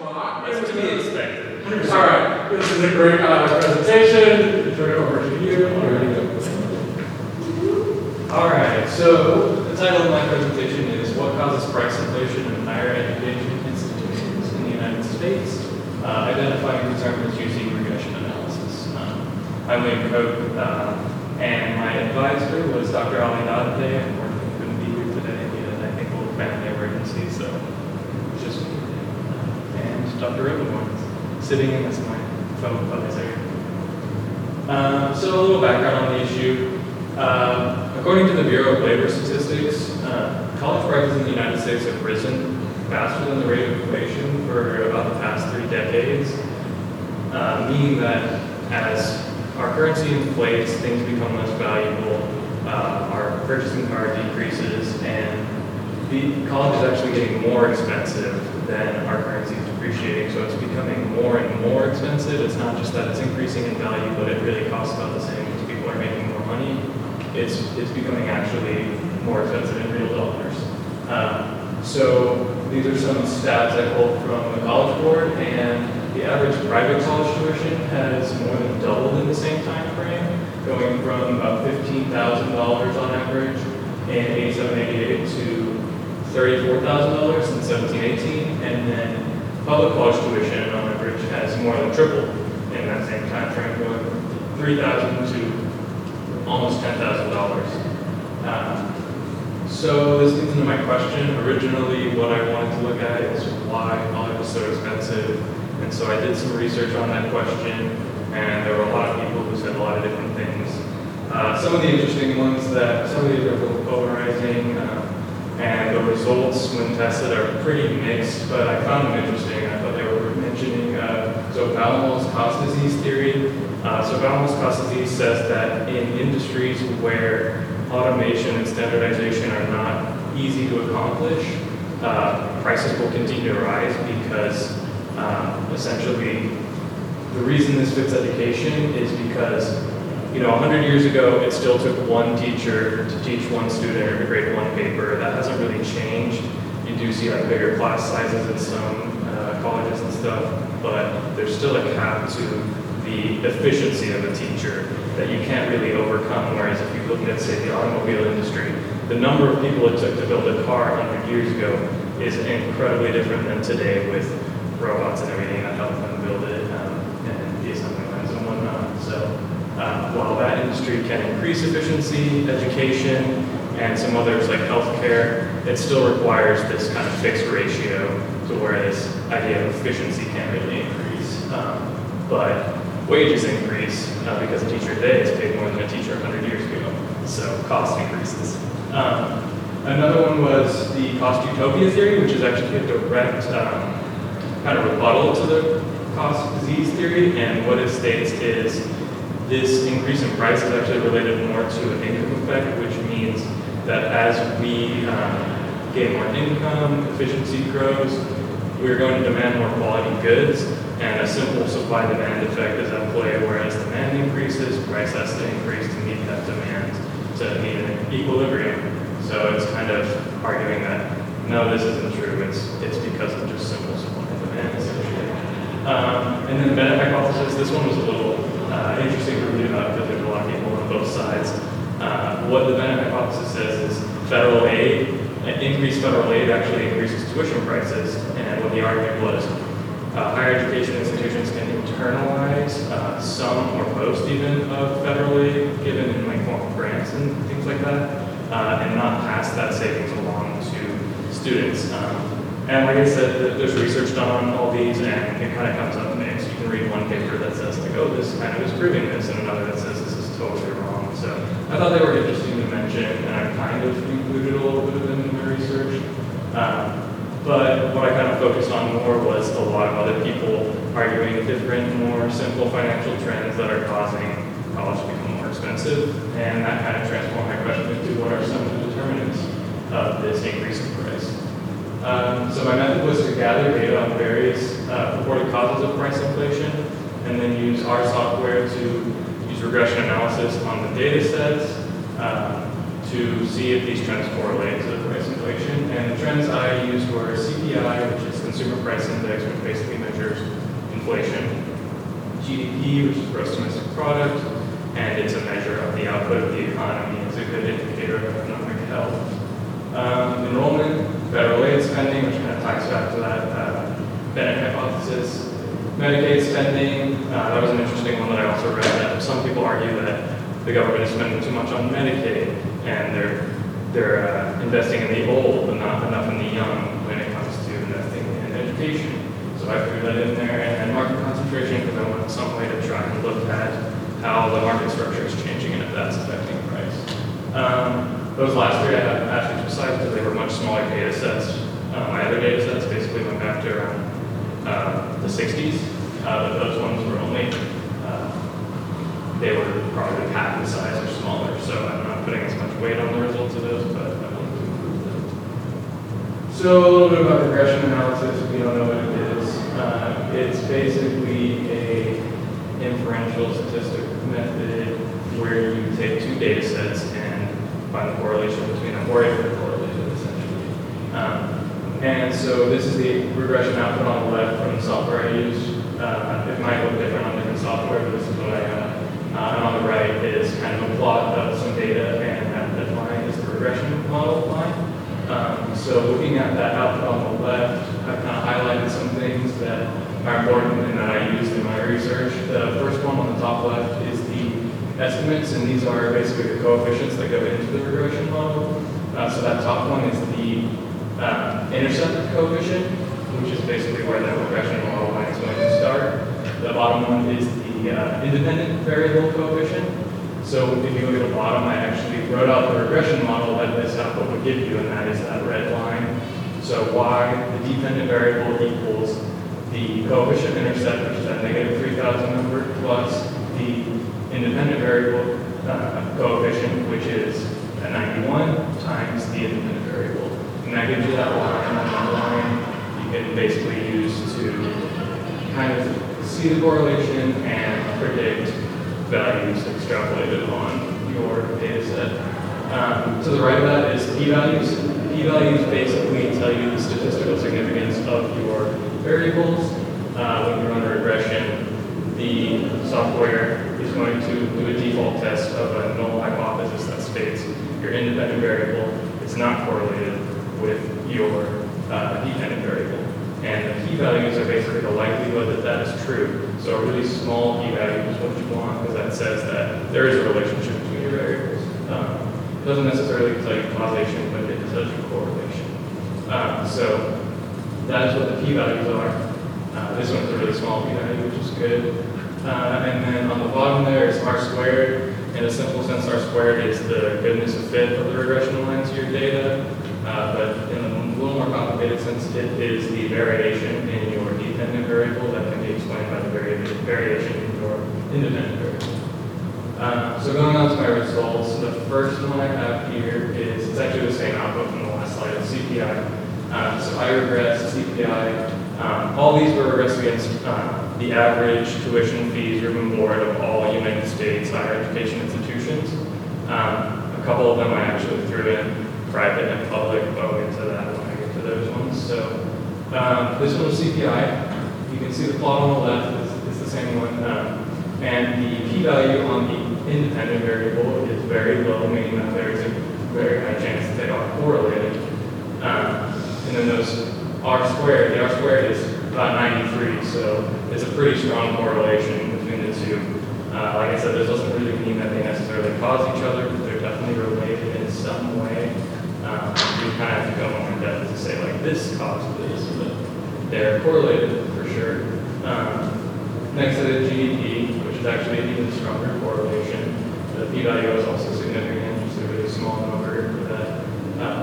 o'clock. That's to be expected. All right, this is a great presentation. Turn it over to you. All right, so the title of my presentation is What Causes Price Inflation in Higher Education Institutions in the United States, Identifying Determinants Using Regression Analysis. I'm William Koch, and my advisor was Dr. Ali Dante. Unfortunately, couldn't be here today. He had, I think, a little family emergency, so it's just me. And Dr. Rosenborn sitting in as my phone advisor. So a little background on the issue. According to the Bureau of Labor Statistics, college prices in the United States have risen faster than the rate of inflation for about the past 3 decades, meaning that as our currency inflates, things become less valuable, our purchasing power decreases, and the college is actually getting more expensive than our currency is depreciating, so it's becoming more and more expensive. It's not just that it's increasing in value, but it really costs about the same because people are making more money. It's becoming actually more expensive in real dollars. So these are some stats I pulled from the College Board, and the average private college tuition has more than doubled in the same time frame, going from about $15,000 on average in 87-88 to $34,000 in 17-18, and then public college tuition on average has more than tripled in that same time frame, going from $3,000 to almost $10,000. So this gets into my question. Originally, what I wanted to look at is why college is so expensive, and so I did some research on that question, and there were a lot of people who said a lot of different things. Some of the interesting ones that some of these are a little polarizing, and the results when tested are pretty mixed, but I found them interesting. I thought they were mentioning Baumol's cost disease theory. Baumol's cost disease says that in industries where automation and standardization are not easy to accomplish, prices will continue to rise because essentially the reason this fits education is because 100 years ago, it still took one teacher to teach one student or to grade one paper. That hasn't really changed. You do see like bigger class sizes in some colleges and stuff, but there's still a cap to the efficiency of a teacher that you can't really overcome. Whereas if you look at, say, the automobile industry, the number of people it took to build a car 100 years ago is incredibly different than today with robots and everything that help them build it and the assembly lines and whatnot. So while that industry can increase efficiency, education, and some others like healthcare, it still requires this kind of fixed ratio to where this idea of efficiency can't really increase. But wages increase because a teacher today is paid more than a teacher 100 years ago, so cost increases. Another one was the cost utopia theory, which is actually a direct kind of rebuttal to the cost disease theory, and what it states is this increase in price is actually related more to an income effect, which means that as we gain more income, efficiency grows, we're going to demand more quality goods, and a simple supply-demand effect is at play, whereas demand increases, price has to increase to meet that demand, to meet an equilibrium. So it's kind of arguing that, no, this isn't true, it's because of just simple supply and demand, essentially. And then the Bennett hypothesis, this one was a little interesting to read about because there's a lot of people on both sides. What the Bennett hypothesis says is federal aid, increased federal aid actually increases tuition prices, and what the argument was, higher education institutions can internalize some or most even of federal aid given in like form of grants and things like that, and not pass that savings along to students. And like I said, there's research done on all these, and it kind of comes up mixed. You can read one paper that says like, oh, this kind of is proving this, and another that says this is totally wrong. So I thought they were interesting to mention, and I kind of included a little bit of them in my research. But what I kind of focused on more was a lot of other people arguing different, more simple financial trends that are causing college to become more expensive. And that kind of transformed my question into what are some of the determinants of this increase in price. So my method was to gather data on various purported causes of price inflation, and then use our software to use regression analysis on the data sets to see if these trends correlate to the price inflation. And the trends I used were CPI, which is the consumer price index, which basically measures inflation. GDP, which is gross domestic product, and it's a measure of the output of the economy. It's a good indicator of economic health. Enrollment, federal aid spending, which kind of ties back to that Bennett hypothesis. Medicaid spending, that was an interesting one that I also read, that some people argue that the government is spending too much on Medicaid, and they're investing in the old, but not enough in the young when it comes to investing in education. So I threw that in there, and then market concentration, because I wanted some way to try and look at how the market structure is changing and if that's affecting price. Those last three I have asterisks beside because they were much smaller data sets. My other data sets basically went back to around the 60s, but those ones were only, they were probably half the size or smaller, so I'm not putting as much weight on the results of those, but I wanted to include them. So a little bit about regression analysis, if you don't know what it is. It's basically a inferential statistical method where you take two data sets and find the correlation between them, or if they're correlated, essentially. And so this is the regression output on the left from the software I use. It might look different on different software, but this is what I got. And on the right is kind of a plot of some data, and that line is the regression model line. So looking at that output on the left, I've kind of highlighted some things that are important and that I used in my research. The first one on the top left is the estimates, and these are basically the coefficients that go into the regression model. So that top one is the intercept coefficient, which is basically where the regression model line is going to start. The bottom one is the independent variable coefficient. So if you look at the bottom, I actually wrote out the regression model that this output would give you, and that is that red line. So y, the dependent variable, equals the coefficient intercept, which is that negative 3,000 number, plus the independent variable coefficient, which is a 91, times the independent variable. And that gives you that line, and that line you can basically use to kind of see the correlation and predict values extrapolated on your data set. To the right of that is p-values. P-values basically tell you the statistical significance of your variables. When you run a regression, the software is going to do a default test of a null hypothesis that states your independent variable is not correlated with your dependent variable. And the p-values are basically the likelihood that that is true. So a really small p-value is what you want, because that says that there is a relationship between your variables. It doesn't necessarily tell you causation, but it tells you correlation. So that is what the p-values are. This one's a really small p-value, which is good. And then on the bottom there is R squared. In a simple sense, R squared is the goodness of fit of the regression line to your data. But in a little more complicated sense, it is the variation in your dependent variable that can be explained by the variation in your independent variable. So going on to my results, the first one I have here is, it's actually the same output from the last slide, it's CPI. So I regressed CPI. All these were regressed against the average tuition fees room and board of all United States higher education institutions. A couple of them I actually threw in private and public, but I'll get to that when I get to those ones. So this one was CPI. You can see the plot on the left is the same one. And the p-value on the independent variable is very low, meaning that there is a very high chance that they are correlated. And then those R squared, the R squared is about 93, so it's a pretty strong correlation between the two. Like I said, this doesn't really mean that they necessarily cause each other, but they're definitely related in some way. You kind of have to go more in depth to say, like, this caused this, but they're correlated for sure. Next to the GDP, which is actually an even stronger correlation. The p-value is also significant, just a really small number for that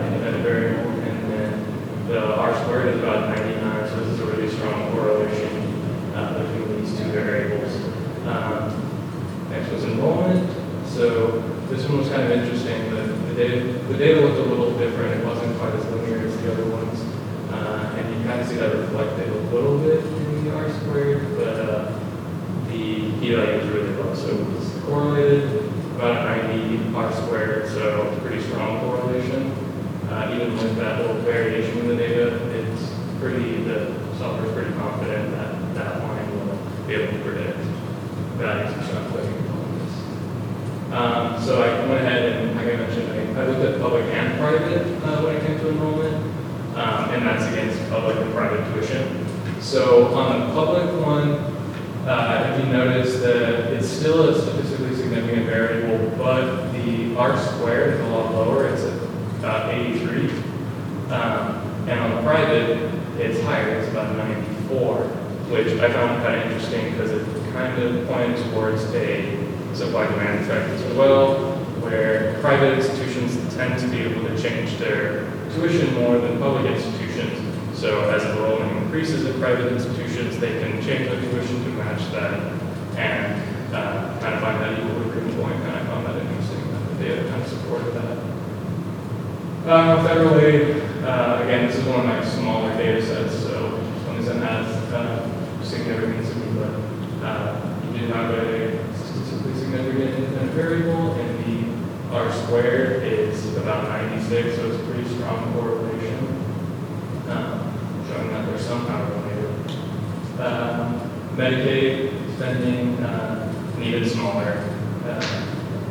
independent variable. And then the R squared is about 99, so this is a really strong correlation between these two variables. Next was enrollment. So this one was kind of interesting. The data looked a little different. It wasn't quite as linear as the other ones. And you kind of see that reflected a little bit in the R squared, but the p-value is really low. So it was correlated about 90 R squared, so pretty strong correlation. Even with that little variation in the data, it's the software is pretty confident that that line will be able to predict values of calculating components. So I went ahead and, like I mentioned, I looked at public and private when it came to enrollment, and that's against public and private tuition. So on the public one, if you notice that it's still a statistically significant variable, but the R squared is a lot lower. It's at about 83. And on the private, it's higher. It's about 94, which I found kind of interesting because it kind of pointed towards a supply-demand effect as well, where private institutions tend to be able to change their tuition more than public institutions. So as enrollment increases in private institutions, they can change their tuition to match that and kind of find that equilibrium point, and I found that interesting that the data kind of supported that. Federally, again, this is one of my smaller data sets, so one isn't as significant to me, but you do have a statistically significant independent variable, and the R squared is about 96, so it's a pretty strong correlation, showing that they're somehow related. Medicaid spending, an even smaller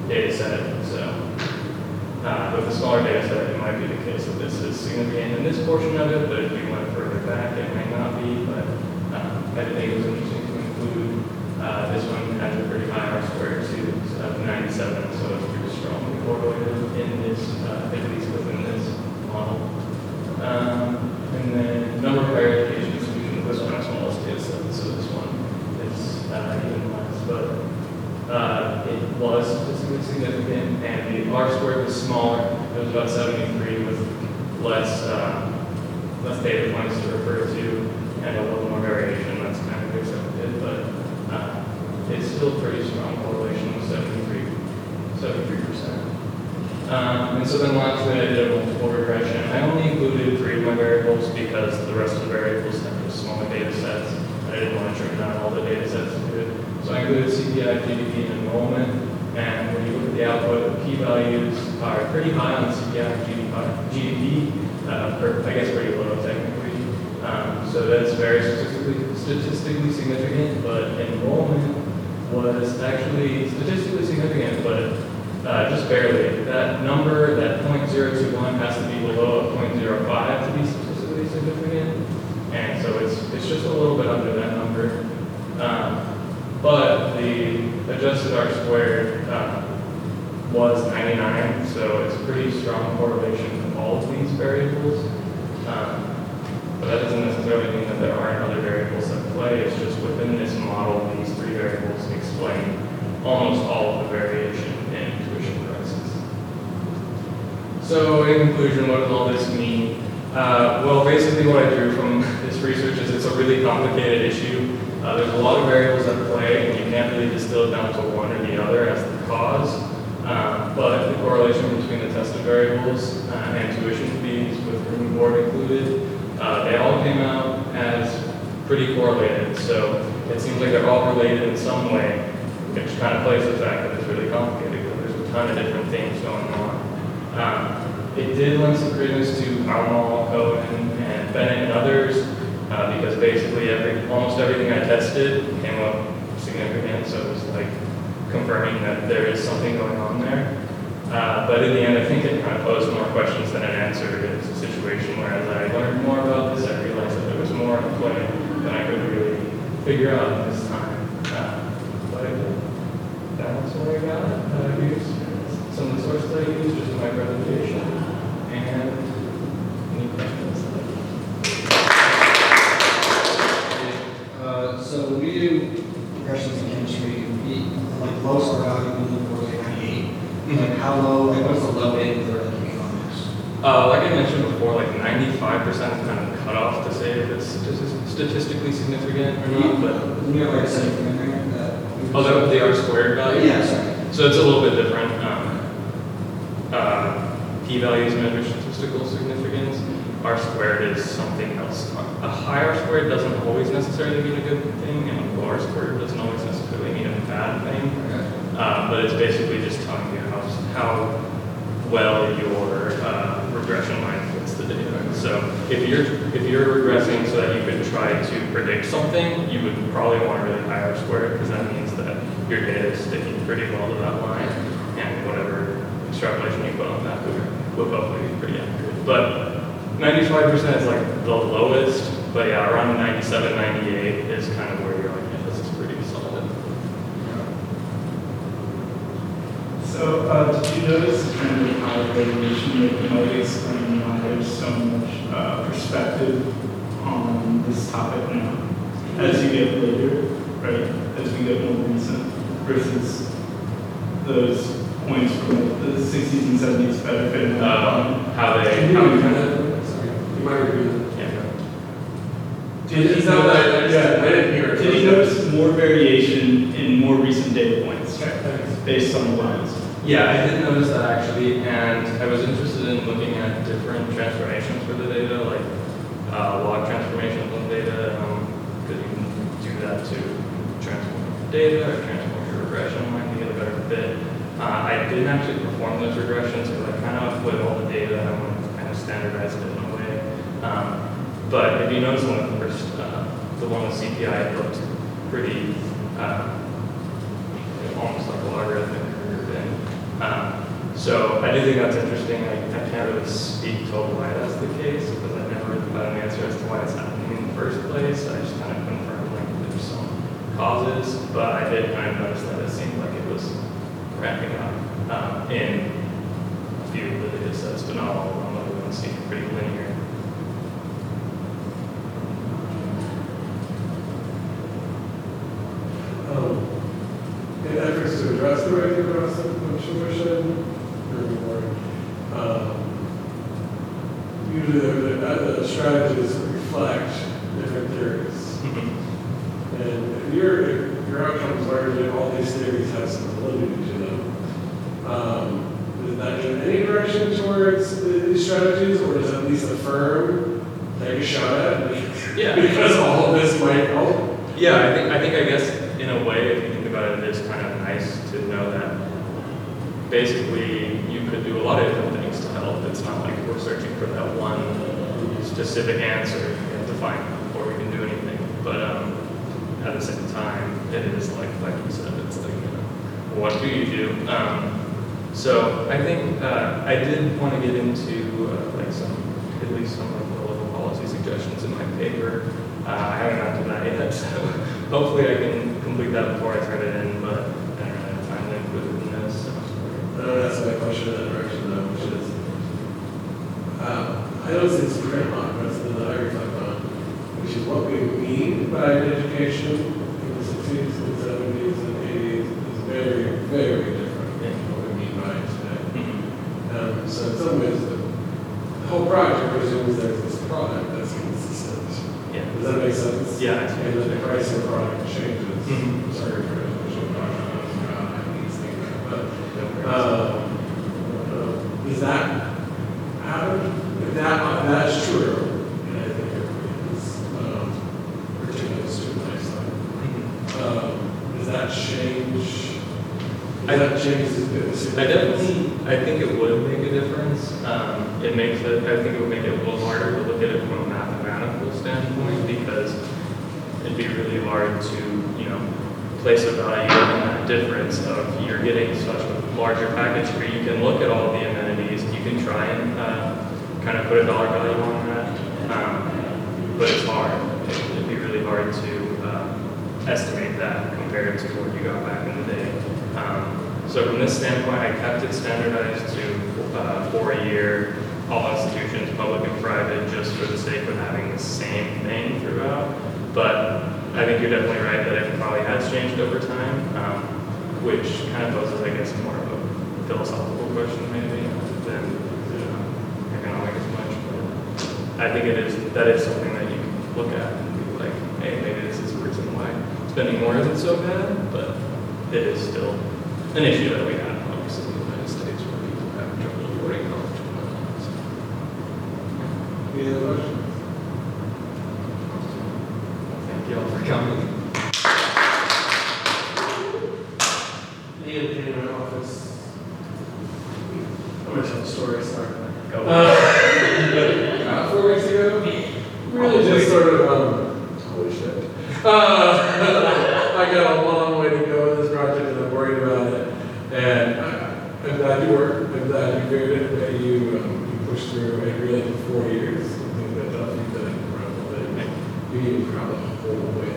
data set, so with a smaller data set, it might be the case that this is significant in this portion of it, but if we went further back, it might not be, but I think it was interesting to include this one has a pretty high R squared too, so 97, so it's pretty strongly correlated in this, at least within this model. And then number of higher education institutions, this one has the smallest data set, so this one is even less, but it was statistically significant, and the R squared was smaller. It was about 73 with less data points to refer to and a little more variation. That's kind of accepted, but it's still pretty strong correlation with 73%. And so then lastly, I did a multiple regression. I only included 3 of my variables because the rest of the variables have smaller data sets. I didn't want to trim down all the data sets to do it. So I included CPI, GDP, and enrollment. And when you look at the output, the p-values are pretty high on CPI, GDP, or I guess pretty low technically. So that's very statistically significant, but enrollment was actually statistically significant, but just barely. That number, that 0.021, has to be below a 0.05 to be statistically significant. And so it's just a little bit under that number. But the adjusted R squared was 99, so it's a pretty strong correlation with all of these variables. But that doesn't necessarily mean that there aren't other variables at play. It's just within this model, these 3 variables explain almost all of the variation in tuition prices. So in conclusion, what does all this mean? Well, basically what I drew from this research is it's a really complicated issue. There's a lot of variables at play, and you can't really distill it down to one or the other as the cause. But the correlation between the tested variables and tuition fees, with room and board included, they all came out as pretty correlated. So it seems like they're all related in some way, which kind of plays the fact that it's really complicated because there's a ton of different things going on. It did lend some credence to Powell, Cohen, and Bennett and others, because basically almost everything I tested came up significant, so it was like confirming that there is something going on there. But in the end, I think it kind of posed more questions than it answered. It was a situation where as I learned more about this, I realized that there was more in play than I could really figure out in this time. But that's what I got. I used some of the sources I used just in my presentation. And any questions? So when we do regressions in chemistry, like lowest R value we look for is like 98. Like how low, like what's the low end for like economics? Like I mentioned before, like 95% is kind of cut off to say if it's statistically significant or not. But we have like a setting from there. Oh, that was the R squared value? Yeah, sorry. So it's a little bit different. P-values measure statistical significance. R squared is something else. A high R squared doesn't always necessarily mean a good thing, and a low R squared doesn't always necessarily mean a bad thing. Okay. But it's basically just telling you how well your regression line fits the data. So if you're regressing so that you could try to predict something, you would probably want a really high R-squared, because that means that your data is sticking pretty well to that line, and whatever extrapolation you put on that would hopefully be pretty accurate. But 95% is like the lowest, but yeah, around 97, 98 is kind of where you're like, yeah, this is pretty solid. So, did you notice the trend of high variation that might explain why there's so much perspective on this topic now? As you get later, right? As we get more recent, versus those points from the 60s and 70s benefiting How they Can you kind of, sorry, you might repeat it. Yeah. It's not that, I didn't hear it. Did you notice more variation in more recent data points Thanks. based on the lines? Yeah, I did notice that actually, and I was interested in looking at different transformations for the data, like log transformations on data, because you can do that to transform your data or transform your regression line to get a better fit. I didn't actually perform those regressions because I kind of put all the data and I kind of standardized it in a way. But if you notice one of the first, the one with CPI looked pretty almost like a logarithmic curve. So I do think that's interesting. I can't really speak to why that's the case because I never really got an answer as to why it's happening in the first place. I just kind of confirmed like there's some causes, but I did kind of notice that it seemed like it was ramping up in a few of the data sets, but not all of them. Other ones seem pretty linear. In efforts to address the rate of growth of tuition, usually the strategies reflect different theories. And your outcomes largely, all these theories have some validity to them. Does that give any direction towards these strategies, or does at least the firm take a shot at it? Yeah. Because all of this might help. Yeah, I guess in a way, if you think about it, it's kind of nice to know that basically you could do a lot of different things to help. It's not like we're searching for that one specific answer we have to find before we can do anything. But at the same time, it is like you said, it's like, what do you do? So I think I did want to get into at least some like local policy suggestions in my paper. I haven't gotten to that yet, so hopefully I can complete that before I turn it in, but I don't really have time to include it in this. So. That's my question in that direction, though, which is, I don't see some great law, but it's something that I reflect on, which is what we mean by education in the 60s and 70s and 80s is very, very different than what we mean by it today. So in some ways, the whole project presumes there's this product that's consistent. Yeah. Does that make sense? Yeah. And that the price of the product changes. Mm-hmm. Sorry for the visual project, I need to think about it. But, is that happen? If that's true, and I think it is, particularly the student lifestyle, does that change? I I think it would make a difference. I think it would make it a little harder to look at it from a mathematical standpoint because it'd be really hard to, place a value in that difference of you're getting such a larger package where you can look at all the amenities, you can try and kind of put a dollar value on that, but it's hard. It'd be really hard to estimate that compared to what you got back in the day. So from this standpoint, I kept it standardized to 4 year, all institutions, public and private, just for the sake of having the same thing throughout. But I think you're definitely right that it probably has changed over time, which kind of poses, I guess, more of a philosophical question maybe than economic as much. But I think that is something that you can look at and be like, hey, maybe this is the reason why spending more isn't so bad, but it is still an issue that we have, obviously, in the United States where people have trouble affording college and whatnot. So. Any other questions? Thank you all for coming. Ian came to my office. I'm going to tell the story, sorry. Go. 4 weeks I got a long way to go with this project, and I'm worried about it. And I'm glad you were. I'm glad you figured it, that you pushed through it really for 4 years. I think that tells you that probably you need to travel the whole way